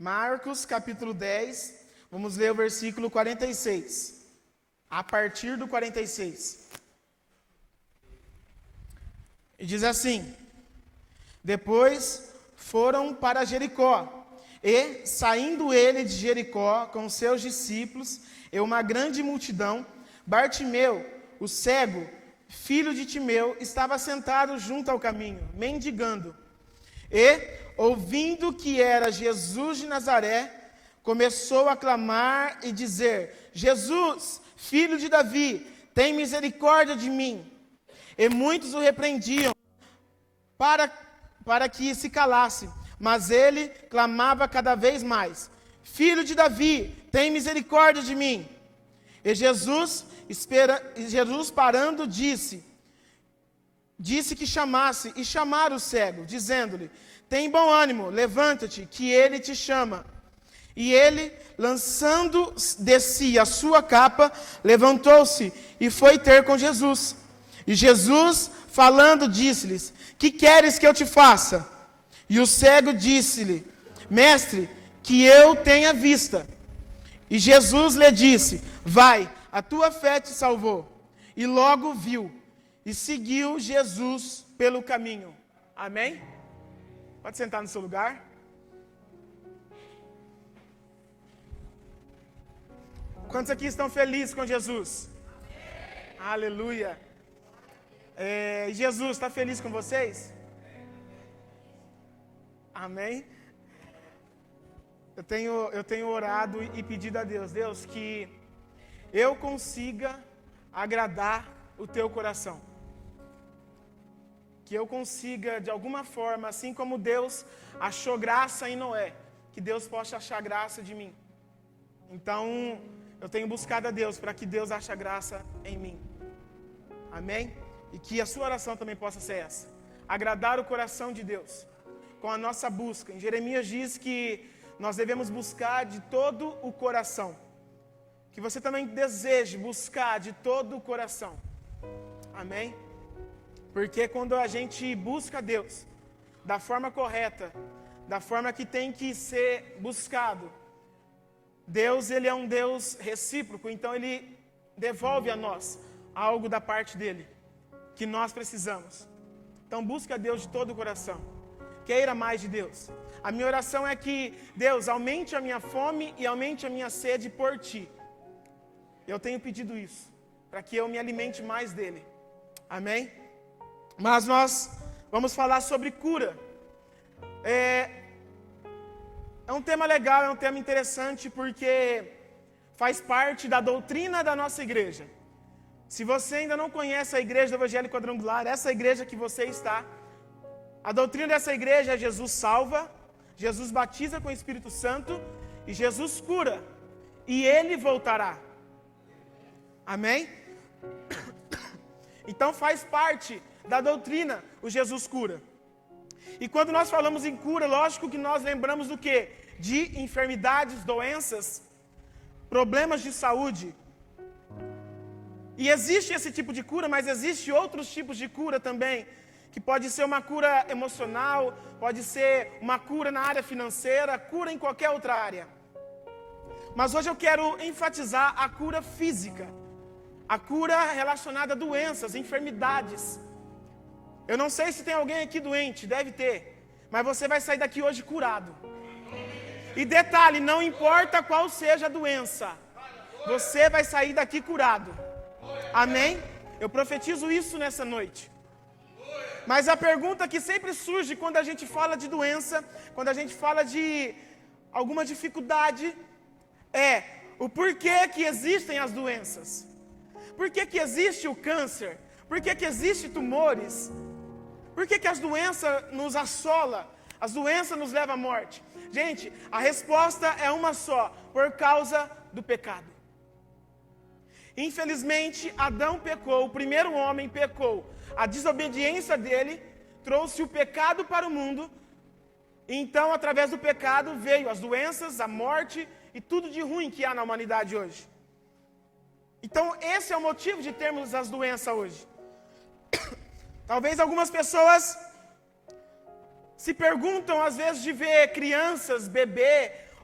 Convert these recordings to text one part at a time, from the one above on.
Marcos, capítulo 10, vamos ler o versículo 46. A partir do 46. E diz assim: Depois foram para Jericó, e, saindo ele de Jericó com seus discípulos e uma grande multidão, Bartimeu, o cego, filho de Timeu, estava sentado junto ao caminho, mendigando. E, ouvindo que era Jesus de Nazaré, começou a clamar e dizer: Jesus, filho de Davi, tem misericórdia de mim. E muitos o repreendiam para que se calasse, mas ele clamava cada vez mais: Filho de Davi, tem misericórdia de mim. E Jesus parando, disse que chamasse, e chamaram o cego, dizendo-lhe: Tem bom ânimo, levanta-te, que ele te chama. E ele, lançando de si a sua capa, levantou-se e foi ter com Jesus. E Jesus, falando, disse-lhes: Que queres que eu te faça? E o cego disse-lhe: Mestre, que eu tenha vista. E Jesus lhe disse: Vai, a tua fé te salvou. E logo viu, e seguiu Jesus pelo caminho. Amém? Pode sentar no seu lugar. Quantos aqui estão felizes com Jesus? Amém. Aleluia. Jesus está feliz com vocês? Amém? Eu tenho orado e pedido a Deus: Deus, que eu consiga agradar o teu coração. Que eu consiga, de alguma forma, assim como Deus achou graça em Noé, que Deus possa achar graça de mim. Então, eu tenho buscado a Deus para que Deus ache graça em mim. Amém? E que a sua oração também possa ser essa: agradar o coração de Deus com a nossa busca. Em Jeremias diz que nós devemos buscar de todo o coração. Que você também deseje buscar de todo o coração. Amém? Porque quando a gente busca Deus da forma correta, da forma que tem que ser buscado, Deus, ele é um Deus recíproco, então ele devolve a nós algo da parte dele que nós precisamos. Então busca Deus de todo o coração. Queira mais de Deus. A minha oração é que Deus aumente a minha fome e aumente a minha sede por ti. Eu tenho pedido isso, para que eu me alimente mais dele. Amém? Mas nós vamos falar sobre cura. É um tema legal, é um tema interessante, porque faz parte da doutrina da nossa igreja. Se você ainda não conhece a igreja do Evangelho Quadrangular, essa igreja que você está, a doutrina dessa igreja é: Jesus salva, Jesus batiza com o Espírito Santo e Jesus cura, e ele voltará. Amém? Então faz parte da doutrina o Jesus cura. E quando nós falamos em cura, lógico que nós lembramos do quê? De enfermidades, doenças, problemas de saúde. E existe esse tipo de cura, mas existe outros tipos de cura também, que pode ser uma cura emocional, pode ser uma cura na área financeira, cura em qualquer outra área. Mas hoje eu quero enfatizar a cura física, a cura relacionada a doenças, enfermidades. Eu não sei se tem alguém aqui doente, deve ter, mas você vai sair daqui hoje curado. E detalhe, não importa qual seja a doença, você vai sair daqui curado. Amém? Eu profetizo isso nessa noite. Mas a pergunta que sempre surge quando a gente fala de doença, quando a gente fala de alguma dificuldade, é: o porquê que existem as doenças? Por que existe o câncer? Por que existem tumores? Por que as doenças nos assolam? As doenças nos levam à morte? Gente, a resposta é uma só: por causa do pecado. Infelizmente, Adão pecou, o primeiro homem pecou. A desobediência dele trouxe o pecado para o mundo. Então, através do pecado, veio as doenças, a morte e tudo de ruim que há na humanidade hoje. Então, esse é o motivo de termos as doenças hoje. Talvez algumas pessoas se perguntam, às vezes, de ver crianças, bebê,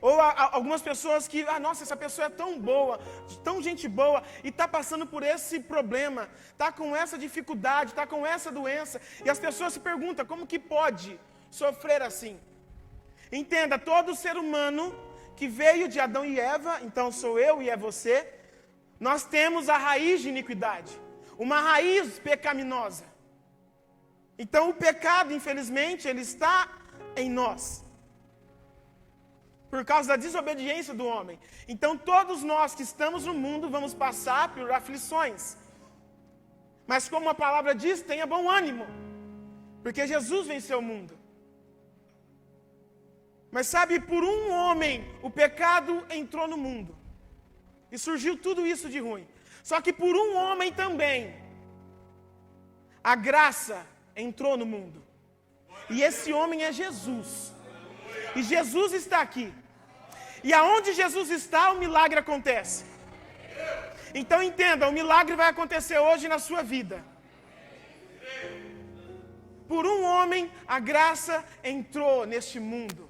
Ou algumas pessoas que, nossa, essa pessoa é tão boa, tão gente boa, e está passando por esse problema, está com essa dificuldade, está com essa doença, e as pessoas se perguntam, como que pode sofrer assim? Entenda, todo ser humano que veio de Adão e Eva, então sou eu e é você, nós temos a raiz de iniquidade, uma raiz pecaminosa. Então o pecado, infelizmente, ele está em nós, por causa da desobediência do homem. Então todos nós que estamos no mundo vamos passar por aflições. Mas como a palavra diz, tenha bom ânimo, porque Jesus venceu o mundo. Mas sabe, por um homem o pecado entrou no mundo. E surgiu tudo isso de ruim. Só que por um homem também a graça entrou no mundo. E esse homem é Jesus. E Jesus está aqui. E aonde Jesus está, o milagre acontece. Então entenda, o milagre vai acontecer hoje na sua vida. Por um homem, a graça entrou neste mundo.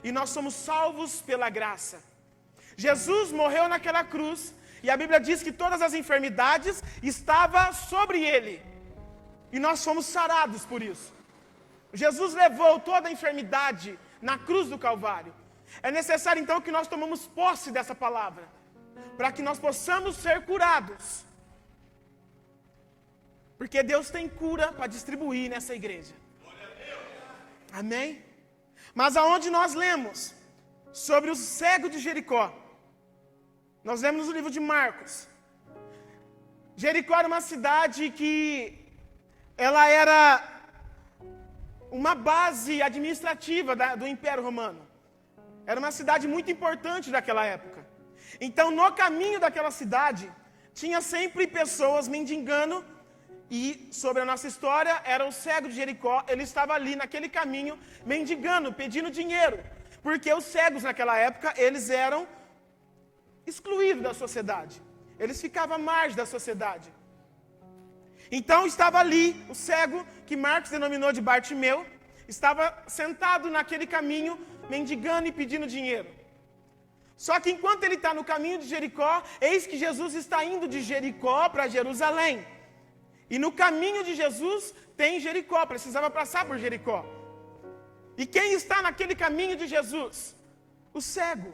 E nós somos salvos pela graça. Jesus morreu naquela cruz. E a Bíblia diz que todas as enfermidades estavam sobre ele. E nós fomos sarados por isso. Jesus levou toda a enfermidade na cruz do Calvário. É necessário então que nós tomemos posse dessa palavra, para que nós possamos ser curados. Porque Deus tem cura para distribuir nessa igreja. Amém? Mas aonde nós lemos sobre o cego de Jericó, nós lemos no livro de Marcos. Jericó era uma cidade que ela era uma base administrativa do Império Romano. Era uma cidade muito importante daquela época. Então, no caminho daquela cidade, tinha sempre pessoas mendigando. E sobre a nossa história, era o cego de Jericó. Ele estava ali naquele caminho, mendigando, pedindo dinheiro. Porque os cegos naquela época, eles eram excluídos da sociedade. Eles ficavam à margem da sociedade. Então estava ali o cego, que Marcos denominou de Bartimeu, estava sentado naquele caminho, mendigando e pedindo dinheiro. Só que enquanto ele está no caminho de Jericó, eis que Jesus está indo de Jericó para Jerusalém. E no caminho de Jesus tem Jericó, precisava passar por Jericó. E quem está naquele caminho de Jesus? O cego.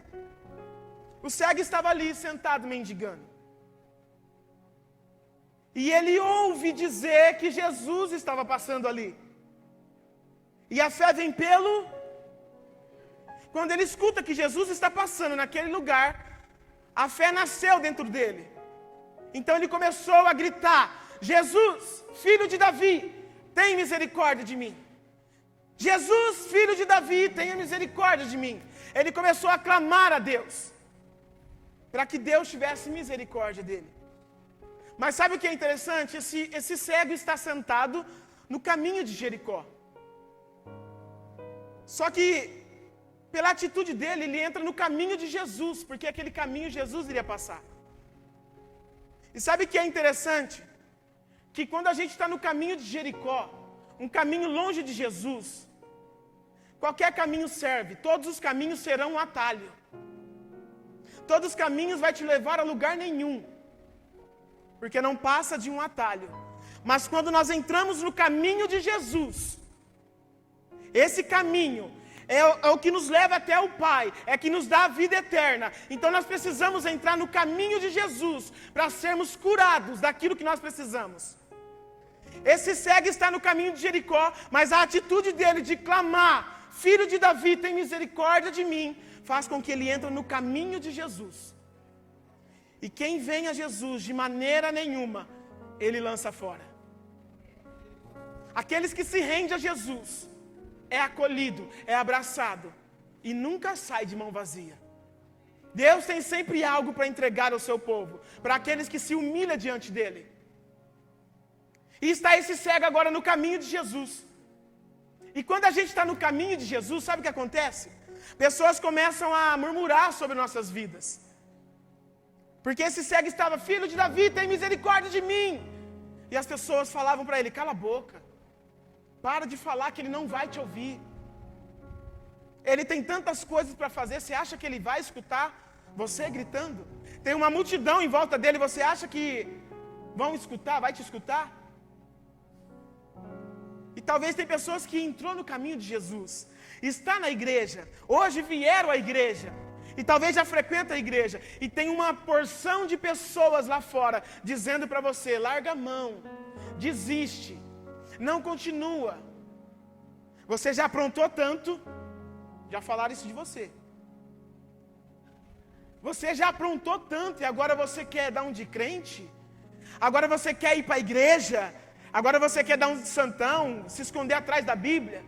O cego estava ali sentado mendigando. E ele ouve dizer que Jesus estava passando ali. E a fé vem pelo... Quando ele escuta que Jesus está passando naquele lugar, a fé nasceu dentro dele. Então ele começou a gritar: Jesus, filho de Davi, tem misericórdia de mim. Jesus, filho de Davi, tenha misericórdia de mim. Ele começou a clamar a Deus, para que Deus tivesse misericórdia dele. Mas sabe o que é interessante? Esse cego está sentado no caminho de Jericó. Só que, pela atitude dele, ele entra no caminho de Jesus, porque aquele caminho Jesus iria passar. E sabe o que é interessante? Que quando a gente está no caminho de Jericó, um caminho longe de Jesus, qualquer caminho serve, todos os caminhos serão um atalho. Todos os caminhos vai te levar a lugar nenhum, porque não passa de um atalho. Mas quando nós entramos no caminho de Jesus, esse caminho é o que nos leva até o Pai, é que nos dá a vida eterna. Então nós precisamos entrar no caminho de Jesus, para sermos curados daquilo que nós precisamos. Esse cego está no caminho de Jericó, mas a atitude dele de clamar: Filho de Davi, tem misericórdia de mim, faz com que ele entre no caminho de Jesus. E quem vem a Jesus de maneira nenhuma, ele lança fora. Aqueles que se rendem a Jesus, é acolhido, é abraçado e nunca sai de mão vazia. Deus tem sempre algo para entregar ao seu povo, para aqueles que se humilham diante dele. E está esse cego agora no caminho de Jesus. E quando a gente está no caminho de Jesus, sabe o que acontece? Pessoas começam a murmurar sobre nossas vidas. Porque esse cego estava: Filho de Davi, tem misericórdia de mim. E as pessoas falavam para ele: cala a boca, para de falar que ele não vai te ouvir. Ele tem tantas coisas para fazer, você acha que ele vai escutar você gritando? Tem uma multidão em volta dele, você acha que vão escutar, vai te escutar? E talvez tem pessoas que entrou no caminho de Jesus, está na igreja, hoje vieram à igreja, e talvez já frequenta a igreja, e tem uma porção de pessoas lá fora, dizendo para você, larga a mão, desiste, não continua. Você já aprontou tanto, já falaram isso de você. Você já aprontou tanto, e agora você quer dar um de crente? Agora você quer ir para a igreja? Agora você quer dar um de santão, se esconder atrás da Bíblia?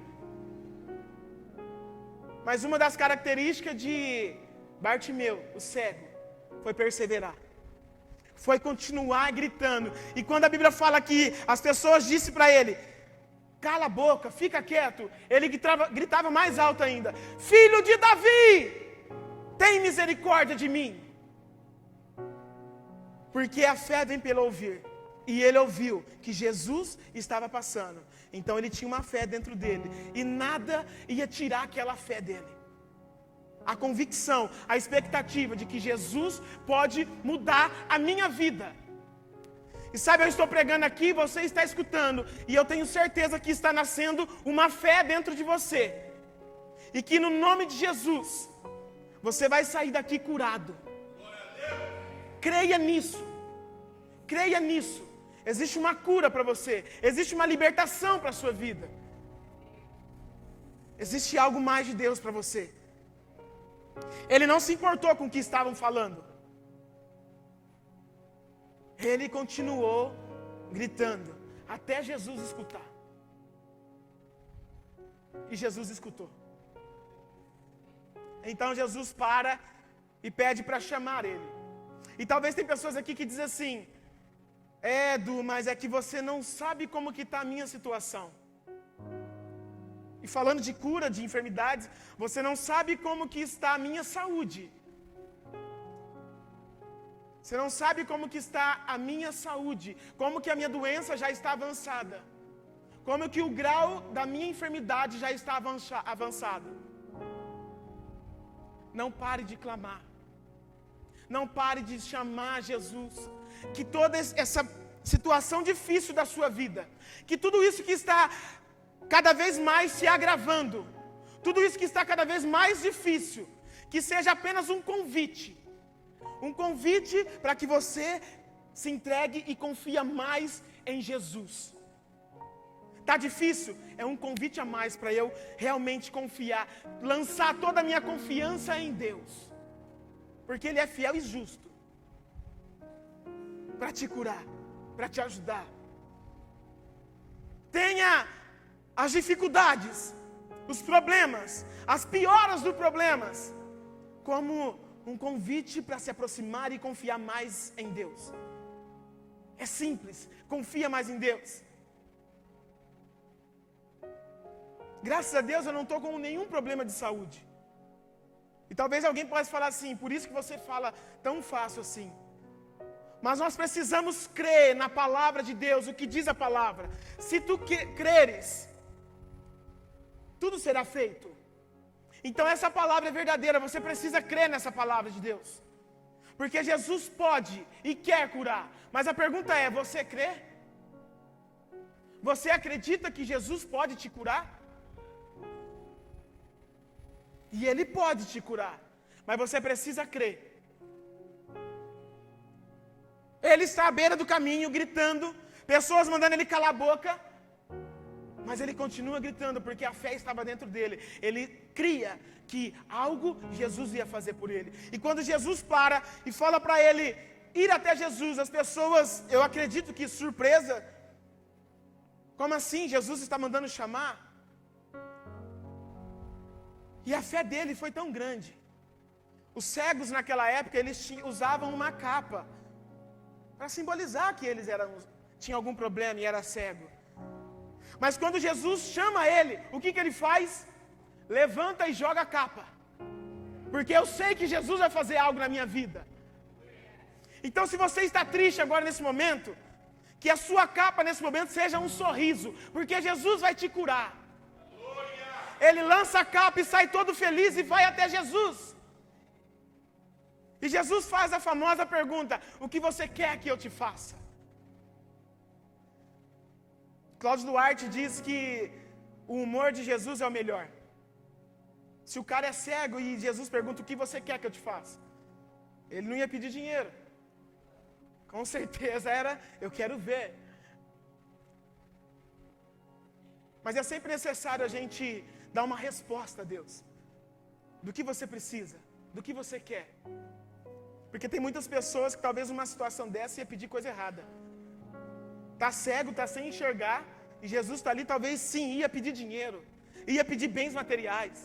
Mas uma das características de Bartimeu, o cego, foi perseverar. Foi continuar gritando. E quando a Bíblia fala que as pessoas disseram para ele, cala a boca, fica quieto, ele gritava mais alto ainda, filho de Davi, tem misericórdia de mim. Porque a fé vem pelo ouvir. E ele ouviu que Jesus estava passando. Então ele tinha uma fé dentro dele. E nada ia tirar aquela fé dele. A convicção, a expectativa de que Jesus pode mudar a minha vida. E sabe, eu estou pregando aqui, você está escutando. E eu tenho certeza que está nascendo uma fé dentro de você. E que no nome de Jesus, você vai sair daqui curado. Creia nisso. Creia nisso. Existe uma cura para você. Existe uma libertação para a sua vida. Existe algo mais de Deus para você. Ele não se importou com o que estavam falando. Ele continuou gritando até Jesus escutar. E Jesus escutou. Então Jesus para e pede para chamar ele. E talvez tem pessoas aqui que dizem assim, Edu, mas é que você não sabe como que está a minha situação. E falando de cura, de enfermidades, você não sabe como que está a minha saúde. Você não sabe como que está a minha saúde, como que a minha doença já está avançada. Como que o grau da minha enfermidade já está avançado. Não pare de clamar. Não pare de chamar Jesus. Que toda essa situação difícil da sua vida, que tudo isso que está cada vez mais se agravando, tudo isso que está cada vez mais difícil, que seja apenas um convite para que você se entregue e confia mais em Jesus. Está difícil? É um convite a mais para eu realmente confiar, lançar toda a minha confiança em Deus, porque Ele é fiel e justo para te curar, para te ajudar. Tenha as dificuldades, os problemas, as pioras dos problemas, como um convite para se aproximar e confiar mais em Deus. É simples, confia mais em Deus. Graças a Deus eu não estou com nenhum problema de saúde. E talvez alguém possa falar assim, por isso que você fala tão fácil assim. Mas nós precisamos crer na palavra de Deus, o que diz a palavra. Se tu creres, tudo será feito. Então essa palavra é verdadeira, você precisa crer nessa palavra de Deus. Porque Jesus pode e quer curar. Mas a pergunta é, você crê? Você acredita que Jesus pode te curar? E Ele pode te curar, mas você precisa crer. Ele está à beira do caminho, gritando, pessoas mandando ele calar a boca, mas ele continua gritando, porque a fé estava dentro dele. Ele cria que algo Jesus ia fazer por ele. E quando Jesus para e fala para ele ir até Jesus, as pessoas, eu acredito que surpresa, como assim? Jesus está mandando chamar? E a fé dele foi tão grande. Os cegos naquela época, eles usavam uma capa para simbolizar que eles tinham algum problema e era cego. Mas quando Jesus chama ele, o que ele faz? Levanta e joga a capa. Porque eu sei que Jesus vai fazer algo na minha vida. Então se você está triste agora nesse momento, que a sua capa nesse momento seja um sorriso, porque Jesus vai te curar. ele lança a capa e sai todo feliz e vai até Jesus. E Jesus faz a famosa pergunta: o que você quer que eu te faça? Cláudio Duarte diz que o humor de Jesus é o melhor. Se o cara é cego e Jesus pergunta: o que você quer que eu te faça? Ele não ia pedir dinheiro. Com certeza era: eu quero ver. Mas é sempre necessário a gente dar uma resposta a Deus. Do que você precisa, do que você quer. Porque tem muitas pessoas que talvez numa situação dessa ia pedir coisa errada. Está cego, está sem enxergar, e Jesus está ali, talvez sim, ia pedir dinheiro, ia pedir bens materiais.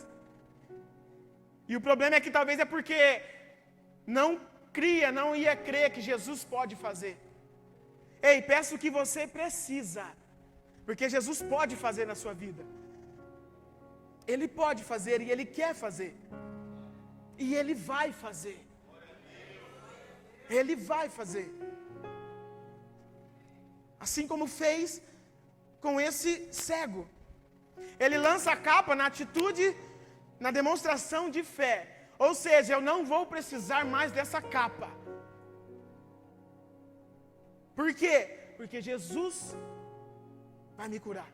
E o problema é que talvez é porque não cria, não ia crer que Jesus pode fazer. Ei, peça o que você precisa, porque Jesus pode fazer na sua vida. Ele pode fazer e Ele quer fazer. E Ele vai fazer. Ele vai fazer. Assim como fez com esse cego. Ele lança a capa na atitude, na demonstração de fé. Ou seja, eu não vou precisar mais dessa capa. Por quê? Porque Jesus vai me curar.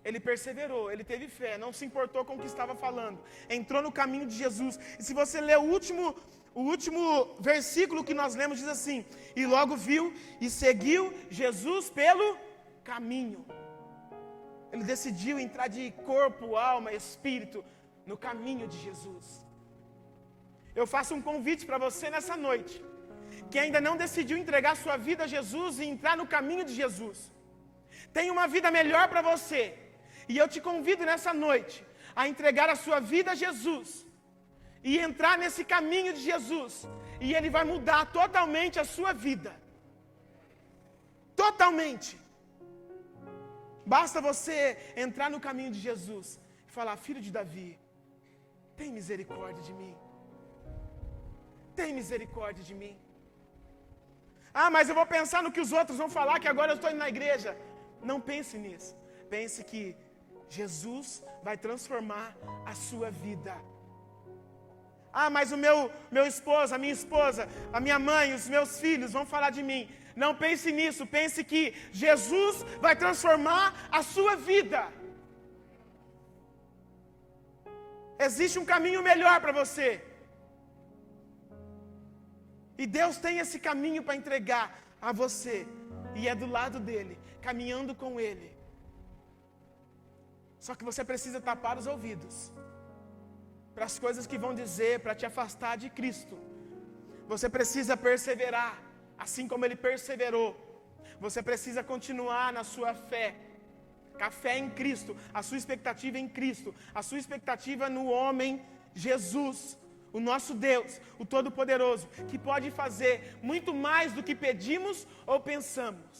Ele perseverou, ele teve fé, não se importou com o que estava falando. Entrou no caminho de Jesus. E se você ler o último versículo que nós lemos, diz assim: e logo viu e seguiu Jesus pelo caminho. Ele decidiu entrar de corpo, alma, espírito no caminho de Jesus. Eu faço um convite para você nessa noite, que ainda não decidiu entregar sua vida a Jesus e entrar no caminho de Jesus. Tem uma vida melhor para você, e eu te convido nessa noite a entregar a sua vida a Jesus e entrar nesse caminho de Jesus, e Ele vai mudar totalmente a sua vida. Totalmente. Basta você entrar no caminho de Jesus e falar: filho de Davi, tem misericórdia de mim. Tem misericórdia de mim. Ah, mas eu vou pensar no que os outros vão falar, que agora eu estou indo na igreja. Não pense nisso. Pense que Jesus vai transformar a sua vida. Ah, mas o meu esposo, a minha esposa, a minha mãe, os meus filhos vão falar de mim. Não pense nisso. Pense que Jesus vai transformar a sua vida. Existe um caminho melhor para você. E Deus tem esse caminho para entregar a você. E é do lado dele, caminhando com ele. Só que você precisa tapar os ouvidos para as coisas que vão dizer, para te afastar de Cristo. Você precisa perseverar, assim como ele perseverou. Você precisa continuar na sua fé, com a fé em Cristo, a sua expectativa em Cristo, a sua expectativa no homem Jesus, o nosso Deus, o Todo-Poderoso, que pode fazer muito mais do que pedimos ou pensamos.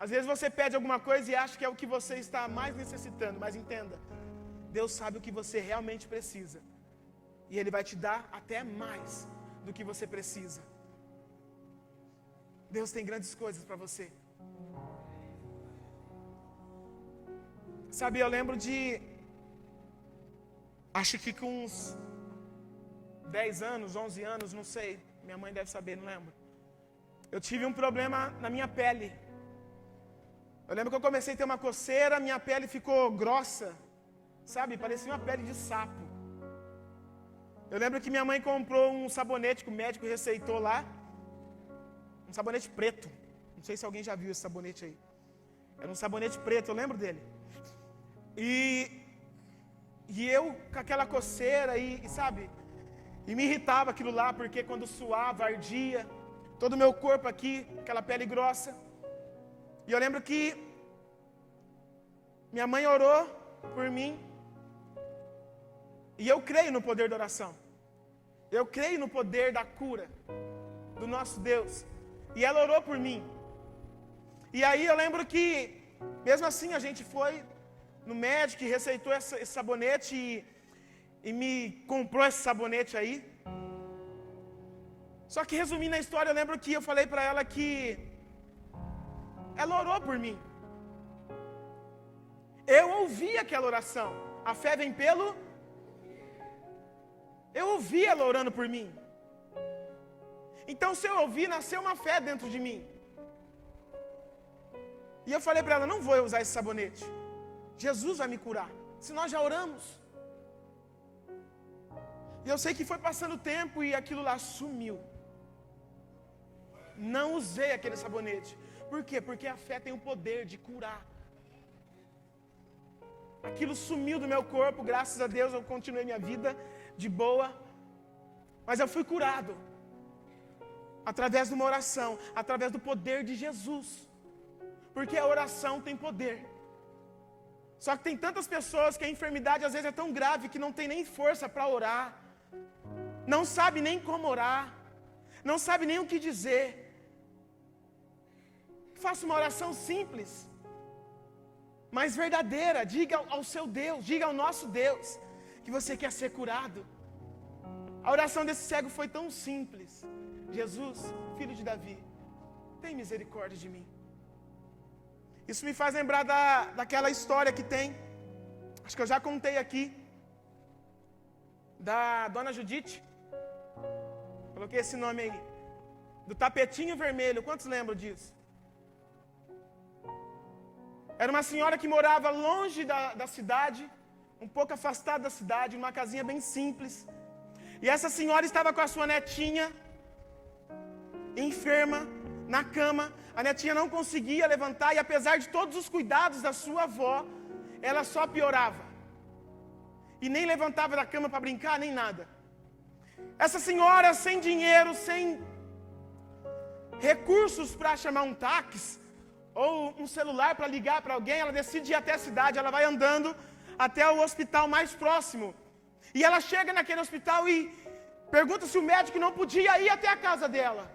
Às vezes você pede alguma coisa e acha que é o que você está mais necessitando, mas entenda, Deus sabe o que você realmente precisa, e Ele vai te dar até mais do que você precisa. Deus tem grandes coisas para você. Sabe, eu lembro de, acho que com uns 10 anos, 11 anos, não sei, minha mãe deve saber, não lembro. Eu tive um problema na minha pele. Eu lembro que eu comecei a ter uma coceira, minha pele ficou grossa, sabe, parecia uma pele de sapo. Eu lembro que minha mãe comprou um sabonete que o médico receitou lá, um sabonete preto. Não sei se alguém já viu esse sabonete aí. Era um sabonete preto, eu lembro dele. E eu com aquela coceira e sabe, e me irritava aquilo lá, porque quando suava, ardia, todo o meu corpo aqui, aquela pele grossa. E eu lembro que minha mãe orou por mim, e eu creio no poder da oração. Eu creio no poder da cura do nosso Deus. E ela orou por mim. E aí eu lembro que, mesmo assim, a gente foi no médico e receitou esse sabonete e me comprou esse sabonete aí. Só que, resumindo a história, eu lembro que eu falei para ela que ela orou por mim. Eu ouvi aquela oração. A fé vem pelo... Eu ouvi ela orando por mim. Então, se eu ouvir, nasceu uma fé dentro de mim. E eu falei para ela, não vou usar esse sabonete. Jesus vai me curar. Se nós já oramos. E eu sei que foi passando o tempo e aquilo lá sumiu. Não usei aquele sabonete. Por quê? Porque a fé tem o poder de curar. Aquilo sumiu do meu corpo, graças a Deus eu continuei minha vida de boa. Mas eu fui curado. Através de uma oração, através do poder de Jesus. Porque a oração tem poder. Só que tem tantas pessoas que a enfermidade às vezes é tão grave que não tem nem força para orar. Não sabe nem como orar. Não sabe nem o que dizer. Faça uma oração simples, mas verdadeira. Diga ao seu Deus, diga ao nosso Deus que você quer ser curado. A oração desse cego foi tão simples. Jesus, filho de Davi, tem misericórdia de mim. Isso me faz lembrar daquela história que tem, acho que eu já contei aqui, da Dona Judite. Coloquei esse nome aí, do tapetinho vermelho. Quantos lembram disso? Era uma senhora que morava longe da cidade, um pouco afastada da cidade, uma casinha bem simples. E essa senhora estava com a sua netinha, enferma, na cama. A netinha não conseguia levantar e apesar de todos os cuidados da sua avó, ela só piorava. E nem levantava da cama para brincar, nem nada. Essa senhora sem dinheiro, sem recursos para chamar um táxi, ou um celular para ligar para alguém, ela decide ir até a cidade, ela vai andando até o hospital mais próximo. E ela chega naquele hospital e pergunta se o médico não podia ir até a casa dela,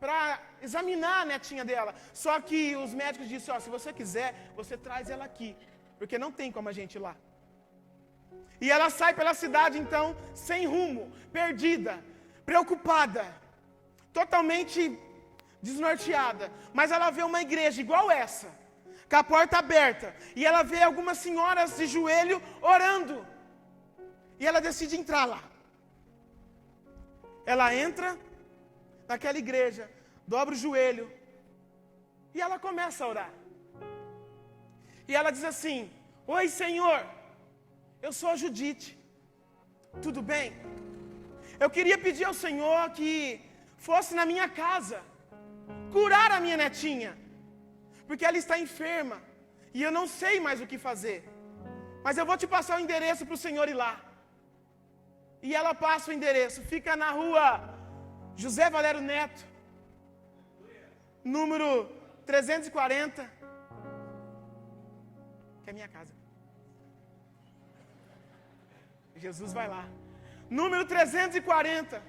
para examinar a netinha dela. Só que os médicos disseram, se você quiser, você traz ela aqui, porque não tem como a gente ir lá. E ela sai pela cidade então, sem rumo, perdida, preocupada, totalmente desnorteada, mas ela vê uma igreja igual essa, com a porta aberta, e ela vê algumas senhoras de joelho orando, e ela decide entrar lá. Ela entra naquela igreja, dobra o joelho, e ela começa a orar. E ela diz assim, oi Senhor, eu sou a Judite, tudo bem? Eu queria pedir ao Senhor que fosse na minha casa, curar a minha netinha, porque ela está enferma, e eu não sei mais o que fazer, mas eu vou te passar o endereço para o Senhor ir lá. E ela passa o endereço, fica na rua José Valério Neto, número 340, que é minha casa. Jesus vai lá, número 340,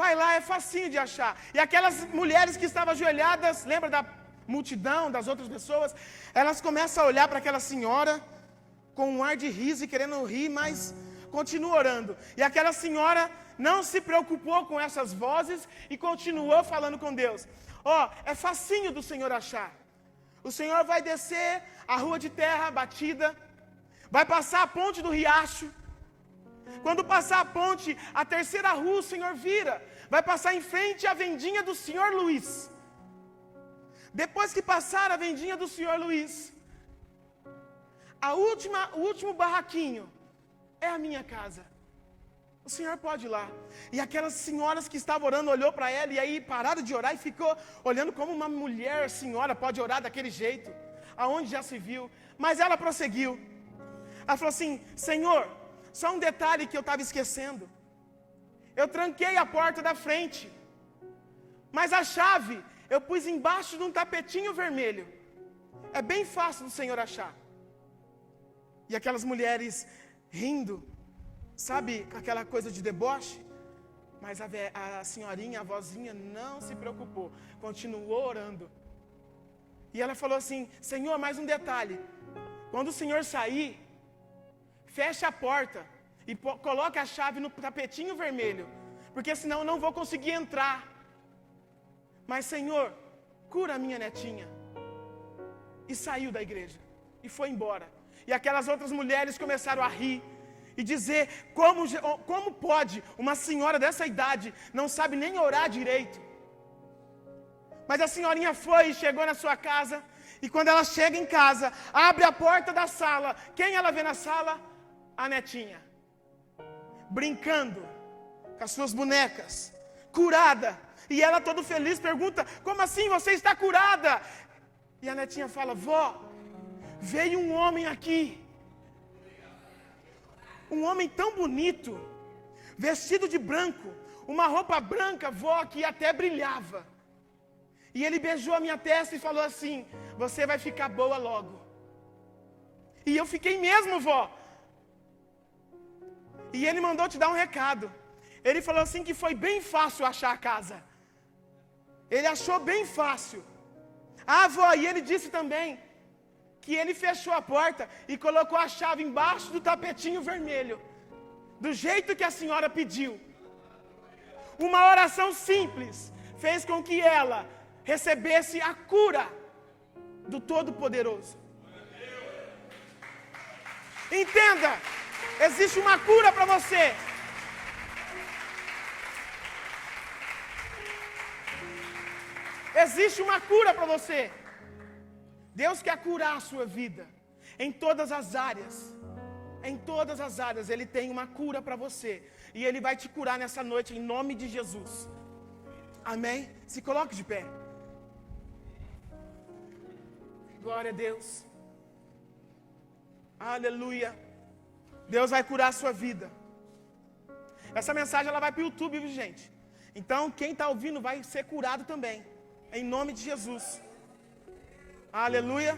vai lá, é facinho de achar. E aquelas mulheres que estavam ajoelhadas, lembra da multidão, das outras pessoas? Elas começam a olhar para aquela senhora com um ar de riso e querendo rir, mas continua orando. E aquela senhora não se preocupou com essas vozes e continuou falando com Deus. É facinho do Senhor achar. O Senhor vai descer a rua de terra batida, vai passar a ponte do riacho. Quando passar a ponte, a terceira rua, o Senhor vira, vai passar em frente à vendinha do Senhor Luiz. Depois que passar a vendinha do Senhor Luiz, o último barraquinho é a minha casa. O Senhor pode ir lá. E aquelas senhoras que estavam orando olhou para ela e aí pararam de orar e ficou olhando como uma mulher, senhora, pode orar daquele jeito, aonde já se viu. Mas ela prosseguiu. Ela falou assim, Senhor, só um detalhe que eu estava esquecendo. Eu tranquei a porta da frente, mas a chave eu pus embaixo de um tapetinho vermelho. É bem fácil do Senhor achar. E aquelas mulheres rindo, sabe, com aquela coisa de deboche. Mas a senhorinha, a vozinha não se preocupou, continuou orando. E ela falou assim, Senhor, mais um detalhe. Quando o Senhor sair, feche a porta e coloque a chave no tapetinho vermelho, porque senão eu não vou conseguir entrar. Mas Senhor, cura a minha netinha. E saiu da igreja. e foi embora. E aquelas outras mulheres começaram a rir e dizer, como pode uma senhora dessa idade não sabe nem orar direito? Mas a senhorinha foi e chegou na sua casa, e quando ela chega em casa, abre a porta da sala, quem ela vê na sala? A netinha, brincando com as suas bonecas, curada, e ela todo feliz pergunta, como assim você está curada? E a netinha fala, vó, veio um homem aqui, um homem tão bonito, vestido de branco, uma roupa branca, vó, que até brilhava. E ele beijou a minha testa e falou assim, você vai ficar boa logo. E eu fiquei mesmo, vó. E ele mandou te dar um recado. Ele falou assim que foi bem fácil achar a casa. Ele achou bem fácil. Ah, vó, e ele disse também que ele fechou a porta e colocou a chave embaixo do tapetinho vermelho, do jeito que a senhora pediu. Uma oração simples fez com que ela recebesse a cura do Todo-Poderoso. Entenda, existe uma cura para você. Existe uma cura para você. Deus quer curar a sua vida em todas as áreas. Em todas as áreas Ele tem uma cura para você. E Ele vai te curar nessa noite em nome de Jesus. Amém? Se coloque de pé. Glória a Deus. Aleluia. Deus vai curar a sua vida. Essa mensagem ela vai para o YouTube, viu, gente? Então quem está ouvindo vai ser curado também. Em nome de Jesus. Aleluia.